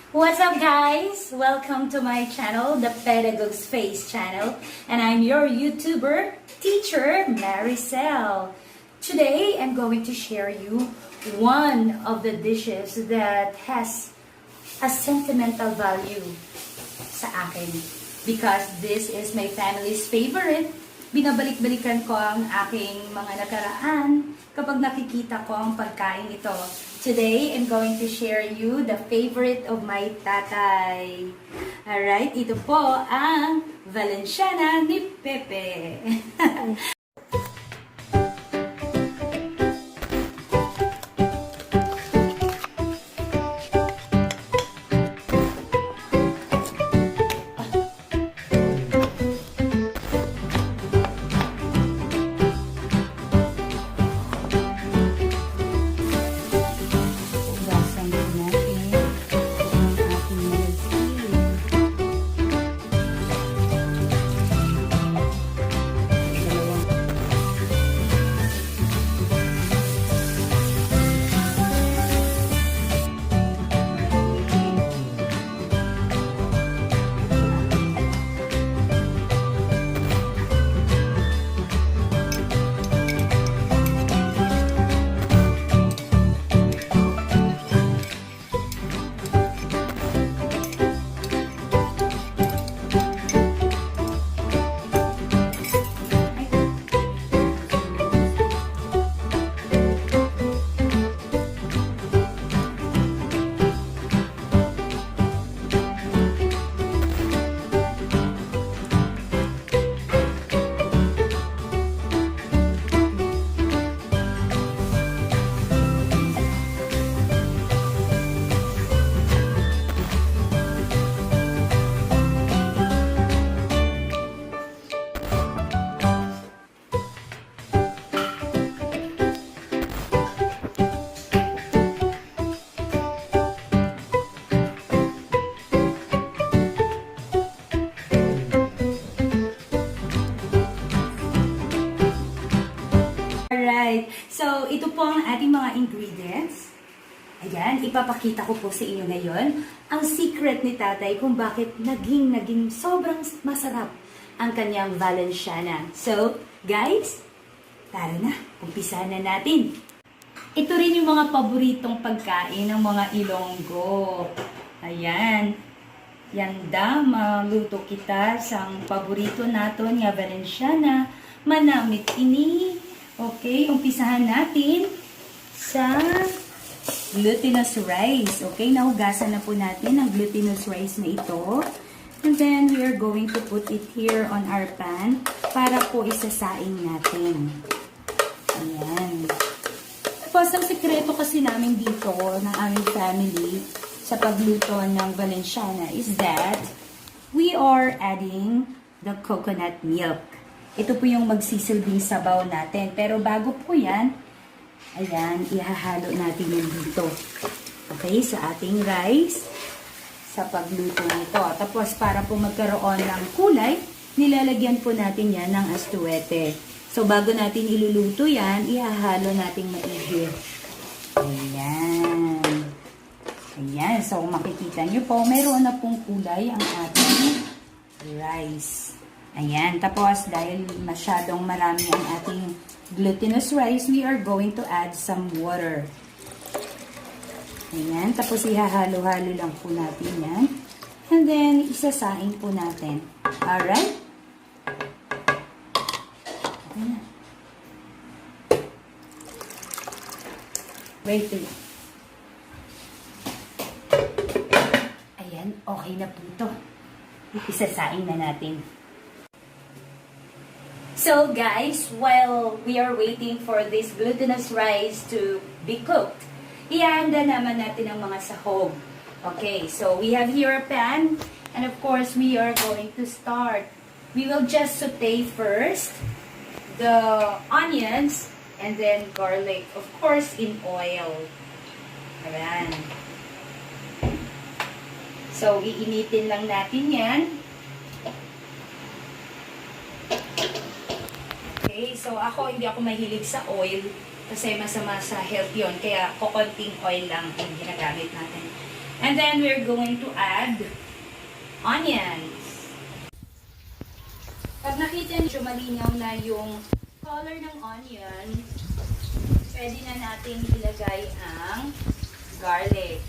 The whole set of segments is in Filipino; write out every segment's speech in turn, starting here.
What's up, guys? Welcome to my channel, the Pedagogue's Face channel, and I'm your YouTuber, teacher, Maricel. Today, I'm going to share you one of the dishes that has a sentimental value sa akin because this is my family's favorite. Binabalik-balikan ko ang aking mga nakaraan kapag nakikita ko ang pagkain ito. Today, I'm going to share you the favorite of my tatay. Alright, ito po ang Valenciana ni Pepe. Alright, so ito po ang ating mga ingredients. Ayan, ipapakita ko po sa inyo ngayon ang secret ni tatay kung bakit naging sobrang masarap ang kanyang Valenciana. So, guys, tara na, umpisa na natin. Ito rin yung mga paboritong pagkain ng mga Ilonggo. Ayan, yanda, maluto kita sa paborito nato nga Valenciana. Manamit ini. Okay, umpisahan natin sa glutinous rice. Okay, nahugasan na po natin ang glutinous rice na ito. And then, we are going to put it here on our pan para po isasaing natin. Ayan. Tapos, ang sekreto kasi namin dito, ng aming family, sa pagluto ng Valenciana is that we are adding the coconut milk. Ito po yung magsisilbing sabaw natin. Pero bago po yan, ayan, ihahalo natin yan dito. Okay, sa ating rice, sa pagluto nito. Tapos para po magkaroon ng kulay, nilalagyan po natin yan ng astuete. So bago natin iluluto yan, ihahalo natin maigi. Ayan. Ayan, so makikita nyo po, mayroon na pong kulay ang ating rice. Ayan, tapos dahil masyadong marami ang ating glutinous rice, we are going to add some water. Ayan, tapos ihahalo-halo lang po natin yan. And then, isasaing po natin. Alright? Ayan. Wait. Ayan, okay na po ito. Isasaing na natin. So guys, while we are waiting for this glutinous rice to be cooked, ihanda naman natin ang mga sahog. Okay, so we have here a pan, and of course we are going to start. We will just saute first the onions and then garlic, of course in oil. Ayan. So iinitin lang natin yan. Okay, so hindi ako mahilig sa oil kasi masama sa health yun. Kaya kukunting oil lang yung ginagamit natin. And then we're going to add onions. Pag nakita niyo malinaw na yung color ng onion, pwede na natin ilagay ang garlic.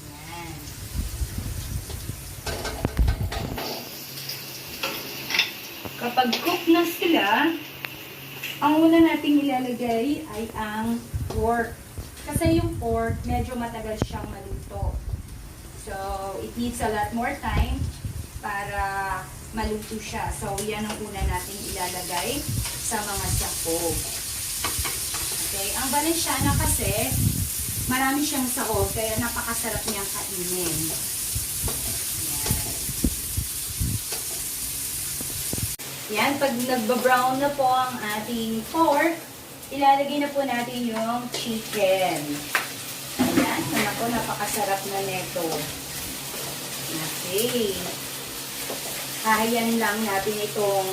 Yan. Kapag cook na sila, ang una nating ilalagay ay ang pork. Kasi yung pork, medyo matagal siyang maluto. So, it needs a lot more time para maluto siya. So, yan ang una nating ilalagay sa mga sahog. Okay, ang Valenciana kasi, marami siyang sahog, kaya napakasarap niyang kainin. Yan, pag nagba-brown na po ang ating pork, ilalagay na po natin yung chicken. Ayan, naku, napakasarap na neto. Okay. Hahayan lang natin itong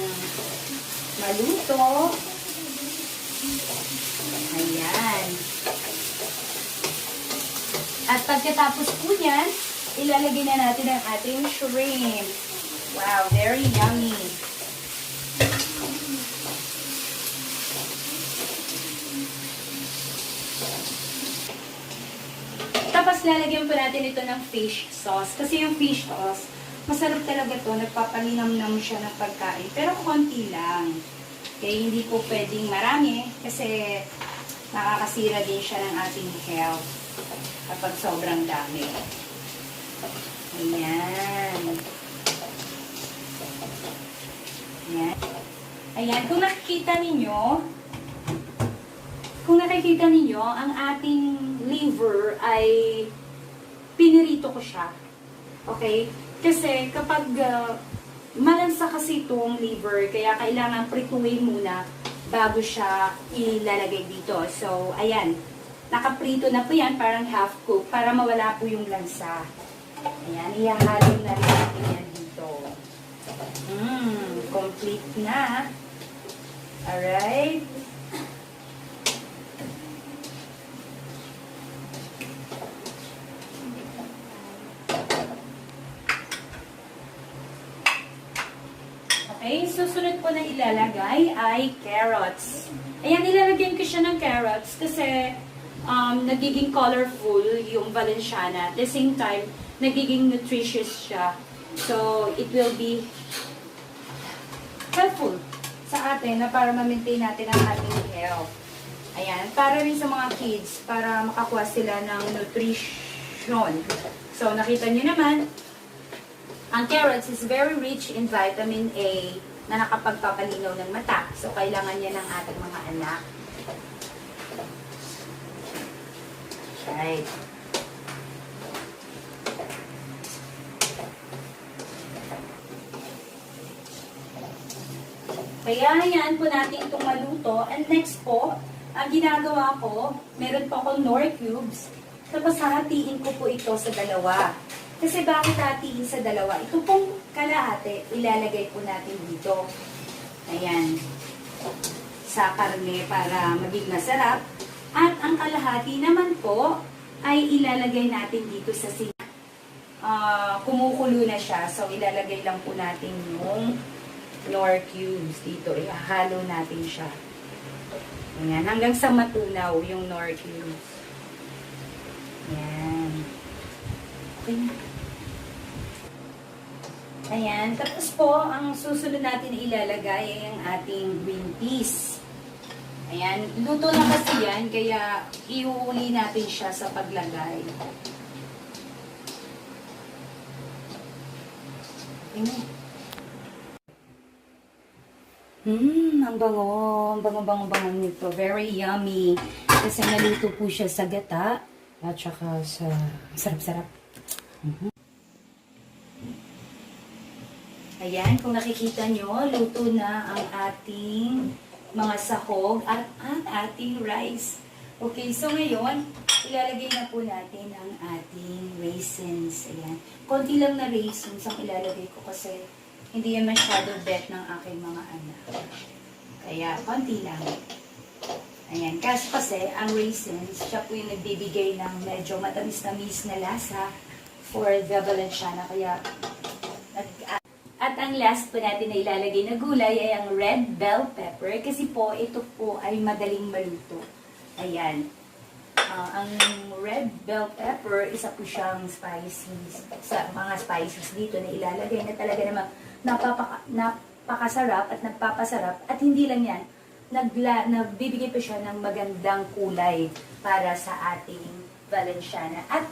maluto. Ayan. At pagkatapos po yan, ilalagay na natin ang ating shrimp. Wow, very yummy. Tapos lalagyan po natin ito ng fish sauce. Kasi yung fish sauce, masarap talaga to. Nagpapalinam-nam siya ng pagkain. Pero konti lang. Okay, hindi po pwedeng marami. Kasi nakakasira din siya ng ating health. Kapag sobrang dami. Ayan. Ayan. Ayan. Kung nakikita ninyo, ang ating liver ay pinirito ko siya. Okay? Kasi kapag malansa kasi itong liver, kaya kailangan prituin muna bago siya ilalagay dito. So, ayan. Nakaprito na po yan, parang half cook, para mawala po yung lansa. Ayan, ihahalo na rin natin yan dito. Complete na. Alright. Okay, susunod po na ilalagay ay carrots. Ayan, ilalagyan ko siya ng carrots kasi nagiging colorful yung Valenciana. At the same time, nagiging nutritious siya. So, it will be helpful sa atin na para ma-maintain natin ang ating health. Ayan, para rin sa mga kids, para makakuha sila ng nutrition. So, nakita nyo naman, ang carrots is very rich in vitamin A na nakapagpapalinaw ng mata. So, kailangan yan ng ating mga anak. Right. Kaya yan po natin itong maluto. And next po, ang ginagawa ko, meron po akong Knorr cubes. Tapos hahatiin ko po ito sa dalawa. Kasi bakit hatiin sa dalawa? Ito pong kalahati, ilalagay po natin dito. Ayan. Sa karne para maging masarap. At ang kalahati naman po ay ilalagay natin dito sa kumukulo na siya. So, ilalagay lang po natin yung Knorr cubes dito. Ihahalo natin siya. Ayan. Hanggang sa matunaw yung Knorr cubes. Ayan. Okay na. Ayan. Tapos po, ang susunod natin ilalagay ay ang ating green peas. Ayan, luto na kasi yan, kaya iuuli natin siya sa paglagay. Ang bango nito. Very yummy. Kasi naluto po siya sa gata, at saka sa sarap-sarap. Ayan, kung nakikita nyo, luto na ang ating mga sahog at ang ating rice. Okay, so ngayon, ilalagay na po natin ang ating raisins. Ayan. Konti lang na raisins ang ilalagay ko kasi hindi yan masyado bet ng aking mga anak. Kaya, konti lang. Ayan. Kasi ang raisins, siya po yung nagbibigay ng medyo matamis-tamis na lasa for the Valenciana. Kaya, at ang last po natin na ilalagay na gulay ay ang red bell pepper kasi po ito po ay madaling maluto. Ayan. Ang red bell pepper, isa po siyang spices, sa mga spices dito na ilalagay na talaga namang napakasarap at nagpapasarap. At hindi lang yan, nagbibigay pa siya ng magandang kulay para sa ating Valenciana. At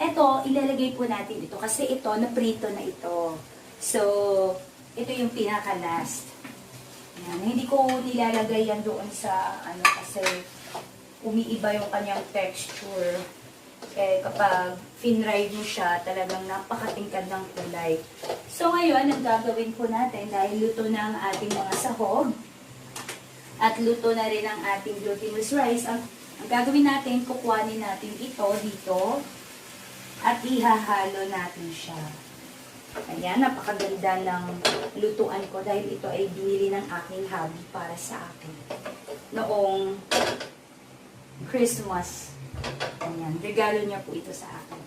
eto, ilalagay po natin ito kasi ito, naprito na ito. So, ito yung pinaka-last. Yan. Hindi ko nilalagay yan doon sa, kasi umiiba yung kanyang texture. Kapag finry mo siya, talagang napakatingkad ng kulay. So, ngayon, ang gagawin po natin, dahil luto na ang ating mga sahog, at luto na rin ang ating glutinous rice, ang gagawin natin, kukuhanin natin ito dito, at ihahalo natin siya. Ayan, napakaganda ng lutuan ko dahil ito ay binili ng aking hubby para sa akin. Noong Christmas. Ayan, regalo niya po ito sa akin.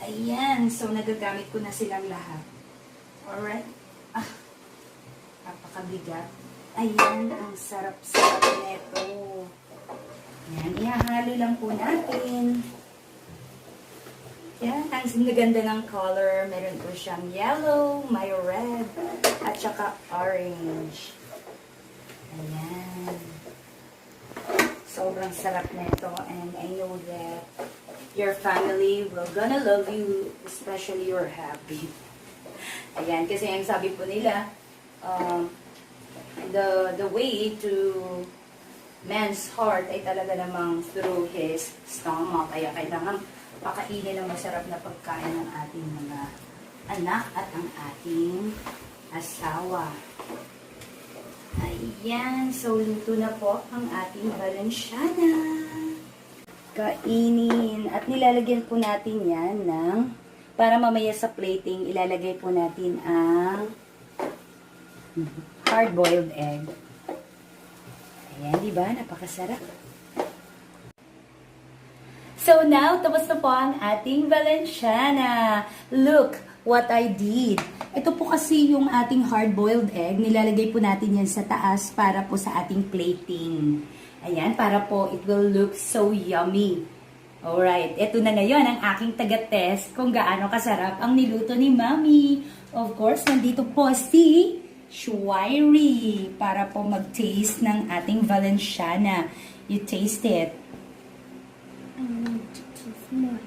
Ayan, so nagagamit ko na silang lahat. Alright? Napakabigat. Ayan, ang sarap-sarap nito. Ayan, ihahalo lang po natin. Yan, ang ganda ng color. Meron po siyang yellow, may red, at saka orange. Ayan. Sobrang sarap nito, and I know that your family will gonna love you, especially your hubby. Ayan, kasi ang sabi po nila, the way to man's heart ay talaga namang through his stomach. Kaya kailangan pakainin ng masarap na pagkain ng ating mga anak at ang ating asawa. Ayan, so luto na po ang ating Valenciana. Kainin. At nilalagyan po natin yan ng, para mamaya sa plating, ilalagay po natin ang hard-boiled egg. Ayan, diba? Napakasarap. So now, tapos na po ang ating Valenciana. Look what I did. Ito po kasi yung ating hard-boiled egg. Nilalagay po natin yan sa taas para po sa ating plating. Ayan, para po it will look so yummy. Alright, ito na ngayon ang aking taga-test kung gaano kasarap ang niluto ni Mommy. Of course, nandito po si Shuairi para po mag-taste ng ating Valenciana. You taste it. I need to taste more.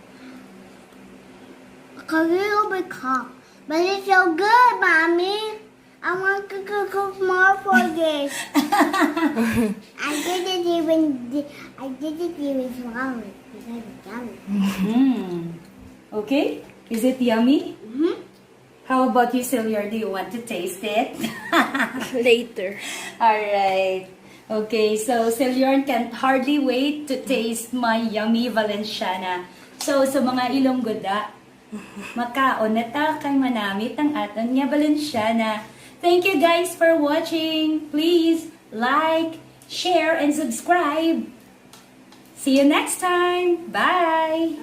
A little bit hot, but it's so good, Mommy. I want to cook more for this. I didn't even swallow it because it's yummy. Okay, is it yummy? Mm-hmm. How about you, Sylvia? Do you want to taste it? Later. Alright. Okay, so Sylvian can't hardly wait to taste my yummy Valenciana. So, sa mga ilonggo da, makaon na ta kay manamit ang aton nga Valenciana. Thank you guys for watching. Please like, share, and subscribe. See you next time. Bye!